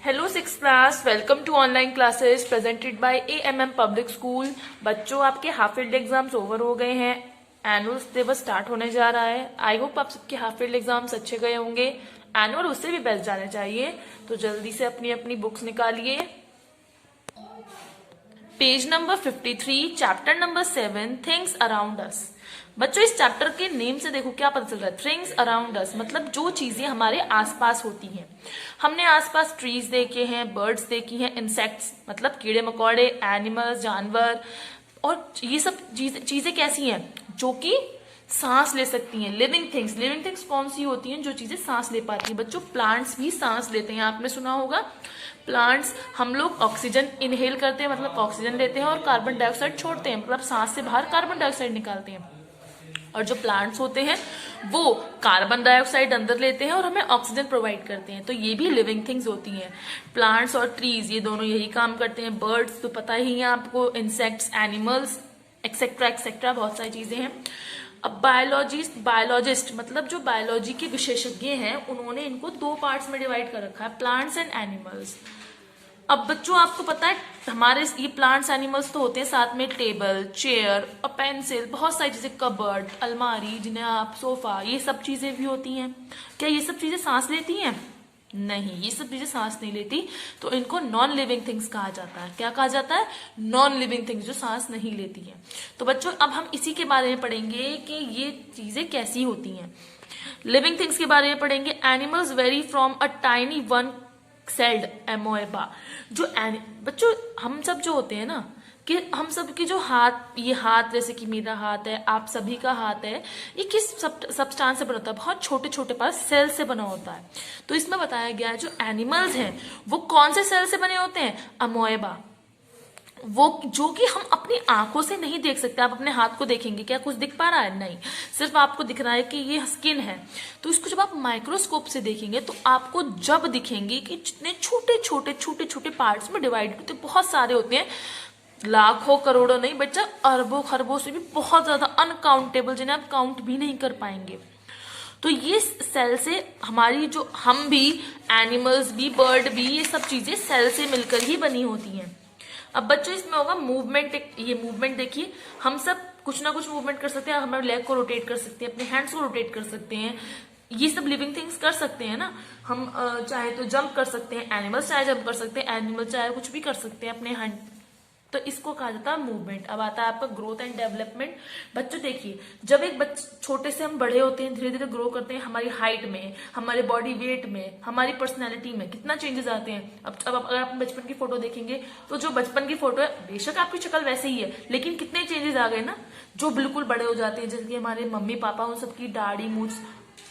Hello six class, welcome to online classes presented by AMM public school. बच्चों, आपके half yearly exams over हो गए हैं। Annual syllabus start होने जा रहा है। आई होप आप सबके हाफ ईयरली एग्जाम्स अच्छे गए होंगे। एनुअल उससे भी बेस्ट जाने चाहिए, तो जल्दी से अपनी अपनी बुक्स निकालिए। Page number 53, chapter number 7, things around us. बच्चों, इस चैप्टर के नेम से देखो क्या पता चल रहा है। थिंग्स अराउंड अस मतलब जो चीजें हमारे आसपास होती हैं। हमने आसपास ट्रीज देखे हैं, बर्ड्स देखी हैं, इंसेक्ट्स मतलब कीड़े मकोड़े, एनिमल्स जानवर, और ये सब चीजें कैसी हैं जो कि सांस ले सकती हैं। लिविंग थिंग्स, लिविंग थिंग्स कौन सी होती हैं? जो चीजें सांस ले पाती हैं। बच्चों, प्लांट्स भी सांस लेते हैं, आपने सुना होगा। प्लांट्स, हम लोग ऑक्सीजन इनहेल करते हैं मतलब ऑक्सीजन लेते हैं, और कार्बन डाइऑक्साइड छोड़ते हैं मतलब सांस से बाहर कार्बन डाइऑक्साइड निकालते हैं। और जो प्लांट्स होते हैं वो कार्बन डाइऑक्साइड अंदर लेते हैं और हमें ऑक्सीजन प्रोवाइड करते हैं। तो ये भी लिविंग थिंग्स होती हैं। प्लांट्स और ट्रीज ये दोनों यही काम करते हैं। बर्ड्स तो पता ही है आपको, इंसेक्ट्स, एनिमल्स, एक्सेट्रा एक्सेट्रा, बहुत सारी चीजें हैं। अब बायोलॉजिस्ट मतलब जो बायोलॉजी के विशेषज्ञ हैं, उन्होंने इनको दो पार्ट्स में डिवाइड कर रखा है, प्लांट्स एंड एनिमल्स। अब बच्चों, आपको पता है हमारे ये प्लांट्स एनिमल्स तो होते हैं, साथ में टेबल, चेयर और पेंसिल, बहुत सारी चीजें, कबर्ड, अलमारी, जिन्हें आप सोफा, ये सब चीजें भी होती हैं। क्या ये सब चीजें सांस लेती हैं? नहीं, ये सब चीजें सांस नहीं लेती, तो इनको नॉन लिविंग थिंग्स कहा जाता है। क्या कहा जाता है? नॉन लिविंग थिंग्स, जो सांस नहीं लेती है। तो बच्चों, अब हम इसी के बारे में पढ़ेंगे कि ये चीजें कैसी होती हैं। लिविंग थिंग्स के बारे में पढ़ेंगे। Animals vary from a tiny one celled amoeba. बच्चों, हम सब जो होते हैं ना, कि हम सब की जो हाथ, ये हाथ जैसे कि मेरा हाथ है, आप सभी का हाथ है, ये किस सब्सटेंस से बना होता है? बहुत छोटे छोटे पार्ट, सेल से बना होता है। तो इसमें बताया गया है जो एनिमल्स हैं वो कौन से सेल से बने होते हैं? अमोएबा। वो जो कि हम अपनी आंखों से नहीं देख सकते। आप अपने हाथ को देखेंगे, क्या कुछ दिख पा रहा है? नहीं, सिर्फ आपको दिख रहा है कि ये स्किन है। तो इसको जब आप माइक्रोस्कोप से देखेंगे तो आपको जब दिखेंगे कि जितने छोटे छोटे छोटे छोटे पार्ट्स में डिवाइड होते हैं, बहुत सारे होते हैं, लाखों करोड़ों नहीं बच्चा, अरबों खरबों से भी बहुत ज्यादा, अनकाउंटेबल, जिन्हें आप काउंट भी नहीं कर पाएंगे। तो ये सेल से हमारी जो, हम भी, एनिमल्स भी, बर्ड भी, ये सब चीजें सेल से मिलकर ही बनी होती हैं। अब बच्चों, इसमें होगा मूवमेंट। ये मूवमेंट देखिए, हम सब कुछ ना कुछ मूवमेंट कर सकते हैं। हमारे लेग को रोटेट कर सकते हैं, अपने हैंड्स को रोटेट कर सकते हैं। ये सब लिविंग थिंग्स कर सकते हैं ना। हम चाहे तो जंप कर सकते हैं, एनिमल्स चाहे जंप कर सकते हैं, एनिमल चाहे कुछ भी कर सकते हैं अपने हैंड। तो इसको कहा जाता है मूवमेंट। अब आता है आपका ग्रोथ एंड डेवलपमेंट। बच्चों देखिए, जब एक छोटे से हम बड़े होते हैं, धीरे धीरे ग्रो करते हैं, हमारी हाइट में, हमारे बॉडी वेट में, हमारी पर्सनैलिटी में कितना चेंजेस आते हैं। अब अगर आप बचपन की फोटो देखेंगे तो जो बचपन की फोटो है, बेशक आपकी शक्ल वैसे ही है, लेकिन कितने चेंजेस आ गए ना। जो बिल्कुल बड़े हो जाते हैं, जैसे कि हमारे मम्मी पापा, उन सबकी दाढ़ी मूछ,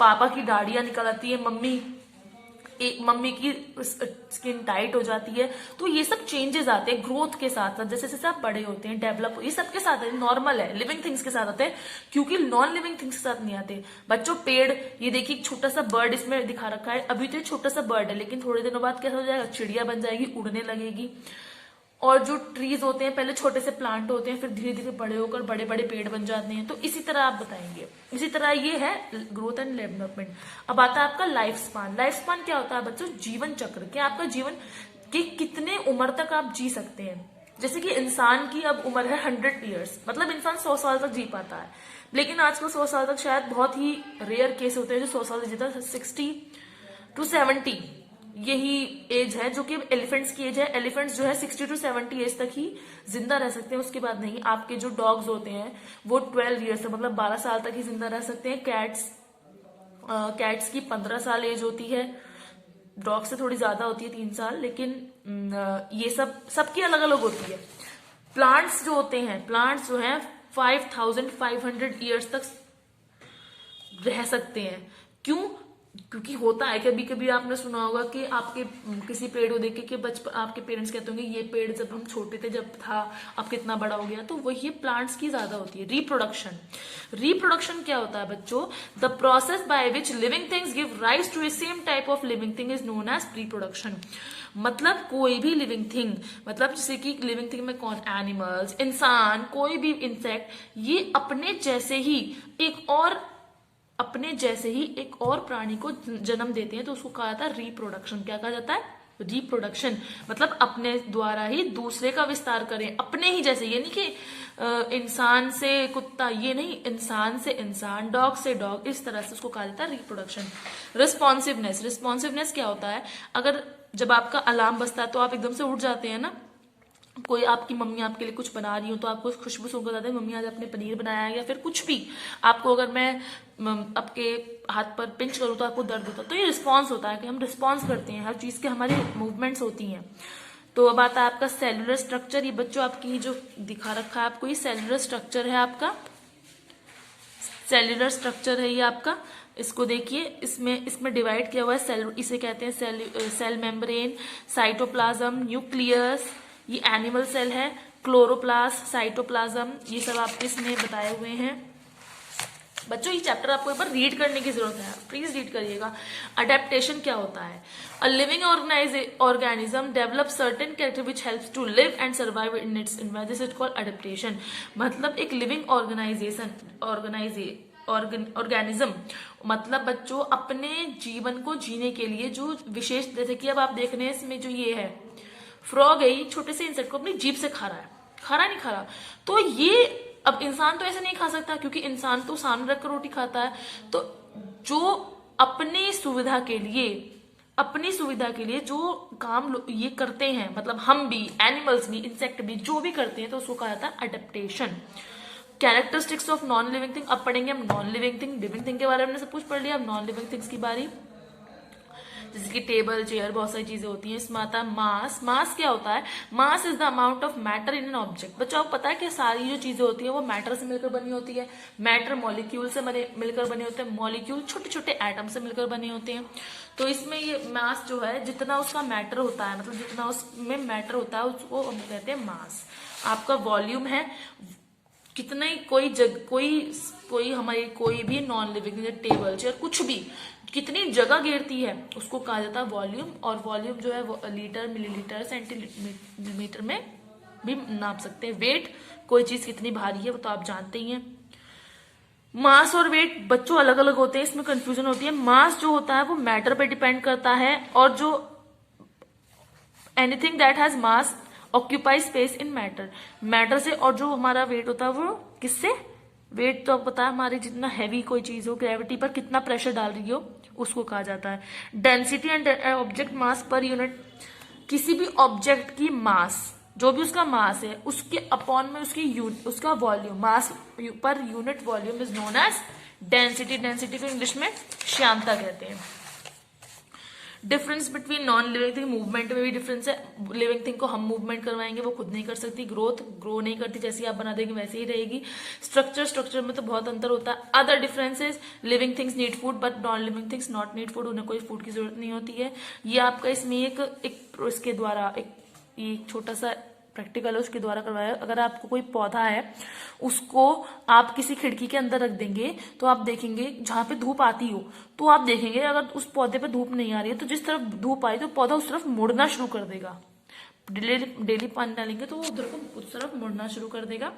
पापा की दाढ़ियां निकल आती है, मम्मी की स्किन टाइट हो जाती है। तो ये सब चेंजेस आते हैं ग्रोथ के साथ साथ, जैसे जैसे आप बड़े होते हैं, डेवलप, ये सब के साथ नॉर्मल है, लिविंग थिंग्स के साथ आते हैं, क्योंकि नॉन लिविंग थिंग्स के साथ नहीं आते। बच्चों, पेड़, ये देखिए एक छोटा सा बर्ड इसमें दिखा रखा है। अभी तो एक छोटा सा बर्ड है, लेकिन थोड़े दिनों बाद क्या हो जाएगा? चिड़िया बन जाएगी, उड़ने लगेगी। और जो ट्रीज होते हैं, पहले छोटे से प्लांट होते हैं, फिर धीरे धीरे बड़े होकर बड़े बड़े पेड़ बन जाते हैं। तो इसी तरह आप बताएंगे। इसी तरह ये है ग्रोथ एंड डेवलपमेंट। अब आता है आपका लाइफ स्पान। लाइफ स्पान क्या होता है बच्चों? जीवन चक्र। क्या आपका जीवन की कितने उम्र तक आप जी सकते हैं? जैसे कि इंसान की अब उम्र है 100 ईयर्स, मतलब इंसान 100 साल तक जी पाता है। लेकिन आजकल 100 साल तक शायद बहुत ही रेयर केस होते हैं जो 100 साल तक जीता है। 60 to 70 यही एज है जो कि एलिफेंट्स की एज है। एलिफेंट्स जो है 60 to 70 एज तक ही जिंदा रह सकते हैं, उसके बाद नहीं। आपके जो डॉग्स होते हैं वो 12 ईयर्स तक, मतलब 12 साल तक ही जिंदा रह सकते हैं। कैट्स की 15 साल एज होती है, डॉग से थोड़ी ज्यादा होती है, 3 साल। लेकिन ये सबकी अलग अलग होती है। प्लांट्स जो होते हैं, प्लांट्स जो है 5500 ईयर्स तक रह सकते हैं। क्यों? क्योंकि होता है, कभी कभी आपने सुना होगा कि आपके किसी पेड़ को देख के, बचपन आपके पेरेंट्स कहते होंगे ये पेड़ जब हम छोटे थे, जब था, अब कितना बड़ा हो गया। तो वही प्लांट्स की ज्यादा होती है। रिप्रोडक्शन क्या होता है बच्चों? The process by which living things give rise to a same type of living thing is known as reproduction. मतलब कोई भी लिविंग थिंग, मतलब जैसे कि लिविंग थिंग में कौन? एनिमल्स, इंसान, कोई भी इंसेक्ट, ये अपने जैसे ही एक और प्राणी को जन्म देते हैं, तो उसको कहा जाता है रिप्रोडक्शन। क्या कहा जाता है? रिप्रोडक्शन मतलब अपने द्वारा ही दूसरे का विस्तार करें, अपने ही जैसे। ये नहीं कि इंसान से कुत्ता, ये नहीं, इंसान से इंसान, डॉग से डॉग, इस तरह से उसको कहा जाता है रिप्रोडक्शन। रिस्पॉन्सिवनेस, रिस्पॉन्सिवनेस क्या होता है? अगर जब आपका अलार्म बजता है तो आप एकदम से उठ जाते हैं ना। कोई आपकी मम्मी आपके लिए कुछ बना रही हो तो आपको खुशबू सुनकर जाता है मम्मी आज आपने पनीर बनाया है, या फिर कुछ भी। आपको अगर मैं आपके हाथ पर पिंच करूँ तो आपको दर्द होता है, तो ये रिस्पॉन्स होता है कि हम रिस्पॉन्स करते हैं, हर चीज के हमारी मूवमेंट्स होती हैं। तो अब आता है आपका सेलुलर स्ट्रक्चर। ये बच्चों आपकी जो दिखा रखा है आपको, ये सेलुलर स्ट्रक्चर है आपका, सेलुलर स्ट्रक्चर है ये आपका। इसको देखिए, इसमें डिवाइड किया हुआ है सेल, इसे कहते हैं सेल मेम्ब्रेन, साइटोप्लाज्म, न्यूक्लियस, ये एनिमल सेल है, क्लोरोप्लास्ट, साइटोप्लाज्म, ये सब आपके इसमें बताए हुए हैं। बच्चों ये चैप्टर आपको एक बार रीड करने की जरूरत है, प्लीज रीड करिएगा। अडेप्टेशन क्या होता है? A living organism develop certain character which helps to live and survive in its environment, this is called adaptation. मतलब एक लिविंग ऑर्गेनिज्म मतलब बच्चों अपने जीवन को जीने के लिए जो विशेष, जैसे कि अब आप देख रहे हैं इसमें जो ये है फ्रॉग है, ये छोटे से इंसेक्ट को अपनी जीभ से खा रहा है, खा रहा नहीं खा रहा। तो ये अब इंसान तो ऐसे नहीं खा सकता क्योंकि इंसान तो सामने रखकर रोटी खाता है। तो जो अपनी सुविधा के लिए जो काम ये करते हैं, मतलब हम भी, एनिमल्स भी, इंसेक्ट भी, जो भी करते हैं, तो उसको कहा जाता है adaptation. Characteristics of non living thing, अब पढ़ेंगे हम non living thing. Living thing के बारे में सब कुछ पढ़ लिया, अब नॉन लिविंग थिंग्स की बारी, जैसे कि टेबल, चेयर, बहुत सारी चीजें होती हैं। इसमें आता है मास। मास क्या होता है? मास is the amount of matter in an object. बच्चों आपको पता है कि सारी जो चीजें होती है वो मैटर से मिलकर बनी होती है। मैटर मॉलिक्यूल से मिलकर बने होते हैं, मॉलिक्यूल छोटे छोटे एटम से मिलकर बने होते हैं। तो इसमें ये मास जो है, जितना उसका मैटर होता है, मतलब जितना उसमें मैटर होता है उसको हम कहते हैं मास। आपका वॉल्यूम है कितना ही, कोई हमारी कोई भी नॉन लिविंग टेबल, चेयर, कुछ भी कितनी जगह घेरती है उसको कहा जाता है वॉल्यूम। और वॉल्यूम जो है वो लीटर, मिलीलीटर, सेंटीमीटर में भी नाप सकते हैं। वेट, कोई चीज कितनी भारी है वो तो आप जानते ही हैं। मास और वेट बच्चों अलग अलग होते हैं, इसमें कंफ्यूजन होती है। मास जो होता है वो मैटर पे डिपेंड करता है, और जो anything that has mass occupy space in matter, matter से। और जो हमारा वेट होता है वो किससे? वेट तो आपको पता है, हमारी जितना हैवी कोई चीज हो, ग्रेविटी पर कितना प्रेशर डाल रही हो, उसको कहा जाता है। Density and object mass per unit, किसी भी ऑब्जेक्ट की मास, जो भी उसका मास है, उसके अपॉन में उसका volume, mass per unit volume is known as density. Density को इंग्लिश में श्यानता कहते हैं। Difference between non living thing, movement में भी डिफरेंस है। लिविंग थिंग को हम मूवमेंट करवाएंगे, वो खुद नहीं कर सकती। ग्रो नहीं करती, जैसी आप बना देंगे वैसे ही रहेगी। स्ट्रक्चर में तो बहुत अंतर होता है। Other differences, living things need food but non living things not need food, उन्हें कोई फूड की जरूरत नहीं होती है। ये आपका इसमें इसके द्वारा एक छोटा सा प्रैक्टिकल है, उसके द्वारा करवाया। अगर आपको कोई पौधा है, उसको आप किसी खिड़की के अंदर रख देंगे तो आप देखेंगे जहां पे धूप आती हो, तो आप देखेंगे अगर उस पौधे पे धूप नहीं आ रही है तो जिस तरफ धूप आई तो पौधा उस तरफ मुड़ना शुरू कर देगा। डेली पानी डालेंगे तो वो उधर को उस तरफ मुड़ना शुरू कर देगा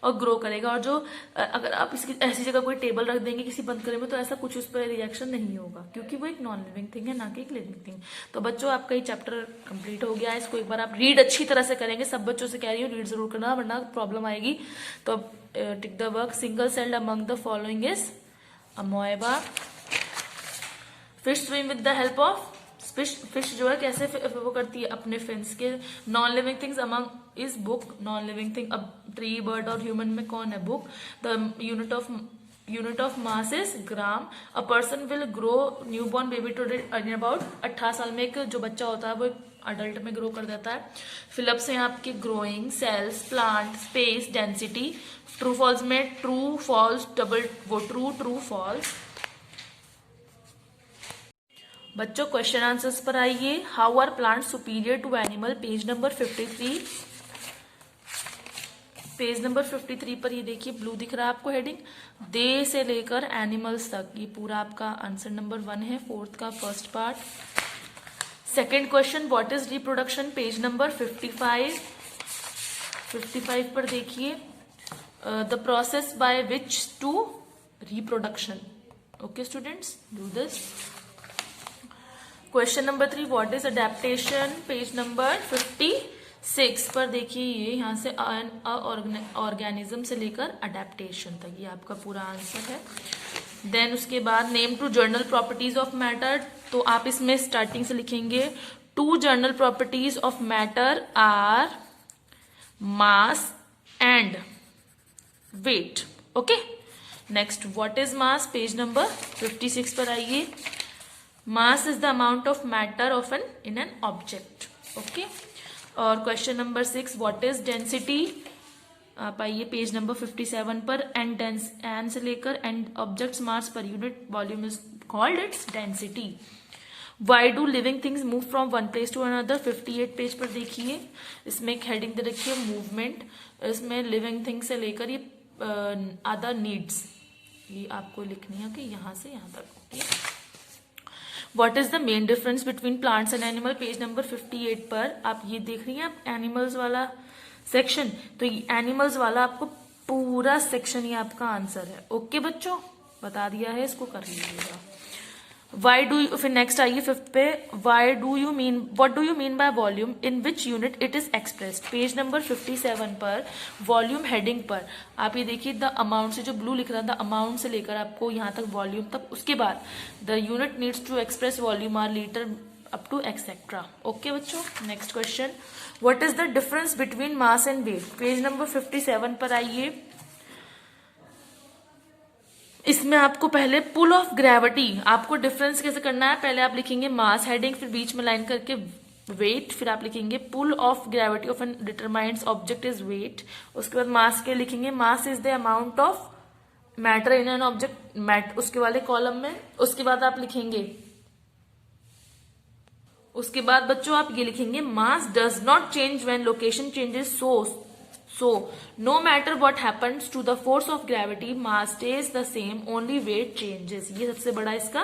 और ग्रो करेगा। और जो अगर आप इसकी ऐसी जगह कोई टेबल रख देंगे किसी बंद कमरे में, तो ऐसा कुछ उस पर रिएक्शन नहीं होगा, क्योंकि वो एक नॉन लिविंग थिंग है, ना कि एक लिविंग थिंग। तो बच्चों आपका ये चैप्टर कंप्लीट हो गया है। इसको एक बार आप रीड अच्छी तरह से करेंगे, सब बच्चों से कह रही हूँ रीड जरूर करना, वरना प्रॉब्लम आएगी। तो tick the work. Single celled among the following is amoeba. Fish swim with the help of, fish जो है कैसे वो करती है अपने फिन्स के। Non living things among is book, non living thing. अब ट्री, बर्ड और ह्यूमन में कौन है? Book. The unit of mass is gram. A person will grow newborn baby to about 18 साल में एक जो बच्चा होता है वो अडल्ट में ग्रो कर देता है। फिलअप्स हैं आपके growing, cells, plant, space, density. True false में ट्रू, फॉल्स, डबल, वो ट्रू फॉल्स। बच्चों क्वेश्चन आंसर्स पर आइए। How are plant superior to animal, page number 53। Page number 53 पर ये देखिए ब्लू दिख रहा है आपको हेडिंग, दे से लेकर एनिमल्स तक। ये पूरा आपका आंसर नंबर 1 है, 4th का first part. Second question, what is reproduction, page number 55। 55 पर देखिए, the process by which to reproduction. Okay students, do this. Question number 3, what is adaptation, page number 56 पर देखिए, ये यहाँ से ऑर्गेनिज्म से लेकर अडेप्टेशन तक ये आपका पूरा आंसर है। देन उसके बाद name two general properties of matter, तो आप इसमें स्टार्टिंग से लिखेंगे, two general properties of matter are mass and weight. Okay, next what is mass, page number 56 पर आइए। Mass is the amount of matter of in an object. Okay, और question number 6, what is density, आप आइए page number 57 पर। N से लेकर and objects mass per unit volume is called its density. Why do living things move from one place to another, 58 page पर देखिए, इसमें एक हेडिंग दे रखी है मूवमेंट, इसमें लिविंग थिंग्स से लेकर ये अदर नीड्स, ये आपको लिखनी है कि यहाँ से यहाँ तक। What is the main difference between plants and animal, page number 58 पर आप ये देख रही हैं आप एनिमल्स वाला सेक्शन, तो ये एनिमल्स वाला आपको पूरा सेक्शन ये आपका आंसर है। ओके बच्चों, बता दिया है, इसको कर लीजिएगा। वाई डू यू, फिर नेक्स्ट आइए 5th पे, why do you mean, what do you mean by volume, in which unit it is expressed, page number 57 पर वॉल्यूम हेडिंग पर आप ये देखिए, द अमाउंट से जो ब्लू लिख रहा था, अमाउंट से लेकर आपको यहाँ तक वॉल्यूम तक, उसके बाद the unit needs to express volume are litre up to etcetera. Okay बच्चों, next question, what is the difference between mass and weight, page number 57 पर आइए। इसमें आपको पहले पुल ऑफ ग्रेविटी, आपको डिफरेंस कैसे करना है, पहले आप लिखेंगे मास हेडिंग, फिर बीच में लाइन करके वेट, फिर आप लिखेंगे pull of gravity of an determined object is weight, उसके बाद मास के लिखेंगे mass is the amount of matter in an object, उसके वाले कॉलम में, उसके बाद आप लिखेंगे, उसके बाद बच्चों आप ये लिखेंगे mass does not change when location changes, so no matter what happens to the force of gravity mass stays the same, only weight changes। ये सबसे बड़ा इसका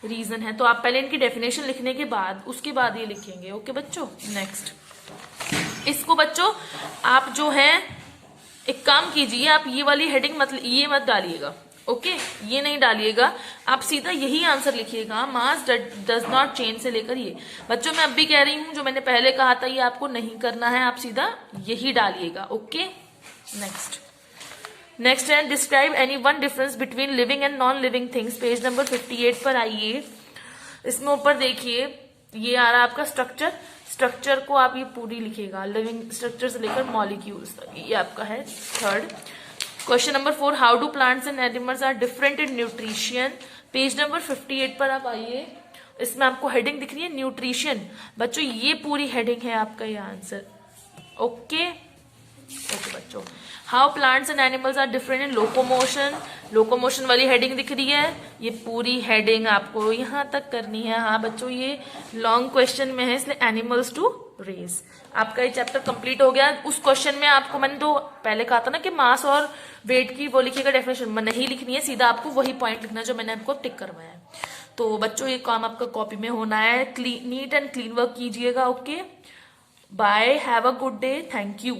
रीजन है। तो आप पहले इनकी डेफिनेशन लिखने के बाद उसके बाद ये लिखेंगे। ओके बच्चों, नेक्स्ट इसको बच्चों आप जो है एक काम कीजिए, आप ये वाली हेडिंग मतलब ये मत डालिएगा, ओके ये नहीं डालिएगा, आप सीधा यही आंसर लिखिएगा, मास डज नॉट चेंज से लेकर ये। बच्चों मैं अब भी कह रही हूं, जो मैंने पहले कहा था ये आपको नहीं करना है, आप सीधा यही डालिएगा। ओके, नेक्स्ट है describe any one difference between living and non living things, page number 58 पर आइए। इसमें ऊपर देखिए ये आ रहा है आपका स्ट्रक्चर को आप ये पूरी लिखिएगा, लिविंग स्ट्रक्चर से लेकर मॉलिक्यूल्स तक, ये आपका है 3rd। Question number 4, how do plants and animals are different in nutrition, page number 58 पर आप आइए। इसमें आपको हेडिंग दिख रही है न्यूट्रिशन, बच्चों ये पूरी हेडिंग है आपका ये आंसर। ओके बच्चों, how plants and animals are different in locomotion वाली हेडिंग दिख रही है, ये पूरी हेडिंग आपको यहाँ तक करनी है। हाँ बच्चों ये लॉन्ग क्वेश्चन में है, इसलिए एनिमल्स टू रेस आपका ये चैप्टर कंप्लीट हो गया। उस क्वेश्चन में आपको मैंने तो पहले कहा था ना कि मास और वेट की वो लिखिएगा डेफिनेशन, नहीं लिखनी है, सीधा आपको वही पॉइंट लिखना है जो मैंने आपको टिक करवाया है। तो बच्चों ये काम आपका कॉपी में होना है, नीट एंड क्लीन वर्क कीजिएगा। Okay bye, have a good day, thank you.